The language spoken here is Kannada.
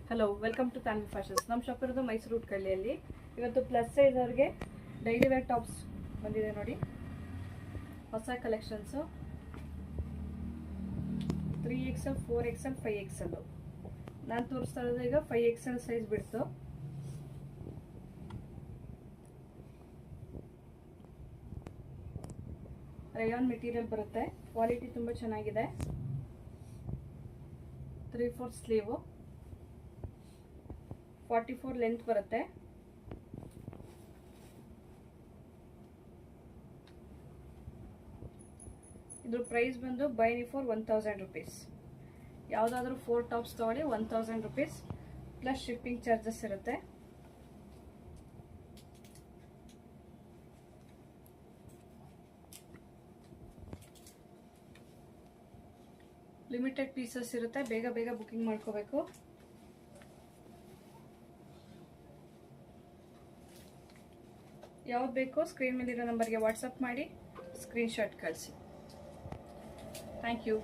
Hello, welcome to Tanvi fashions. ನಮ್ಮ ಶಾಪ್ ಇರೋದು ಮೈಸೂರು ಕಳ್ಳಿಯಲ್ಲಿ. ಇವತ್ತು ಪ್ಲಸ್ ಸೈಜ್ ಅವ್ರಿಗೆ ಡೈಲಿ ವೇರ್ ಟಾಪ್ಸ್ ಬಂದಿದೆ ನೋಡಿ. ಹೊಸ ಕಲೆಕ್ಷನ್ಸು 3XL, 4XL, 5XL. ನಾನು ತೋರಿಸ್ತಾ ಇರೋದು ಈಗ 5XL ಸೈಜ್ ಬಿಡ್ತು. ರಯಾನ್ ಮೆಟೀರಿಯಲ್ ಬರುತ್ತೆ. ಕ್ವಾಲಿಟಿ ತುಂಬ ಚೆನ್ನಾಗಿದೆ. 3/4 ಸ್ಲೀವು, 44 ಲೆಂತ್ ಬರುತ್ತೆ. ಇದ್ರ ಪ್ರೈಸ್ ಬಂದು ಬೈ ನೀ ಫಾರ್ 1000 ರುಪೀಸ್. ಯಾವುದಾದ್ರೂ 4 ಟಾಪ್ಸ್ ತಗೊಳ್ಳಿ 1000 ರುಪೀಸ್ ಪ್ಲಸ್ ಶಿಪ್ಪಿಂಗ್ ಚಾರ್ಜಸ್ ಇರುತ್ತೆ. ಲಿಮಿಟೆಡ್ ಪೀಸಸ್ ಇರುತ್ತೆ, ಬೇಗ ಬೇಗ ಬುಕಿಂಗ್ ಮಾಡ್ಕೋಬೇಕು. ಯಾವ್ದು ಬೇಕೋ ಸ್ಕ್ರೀನ್ ಮೇಲಿರೋ ನಂಬರ್ಗೆ ವಾಟ್ಸಪ್ ಮಾಡಿ ಸ್ಕ್ರೀನ್ಶಾಟ್ ಕಳಿಸಿ. Thank you.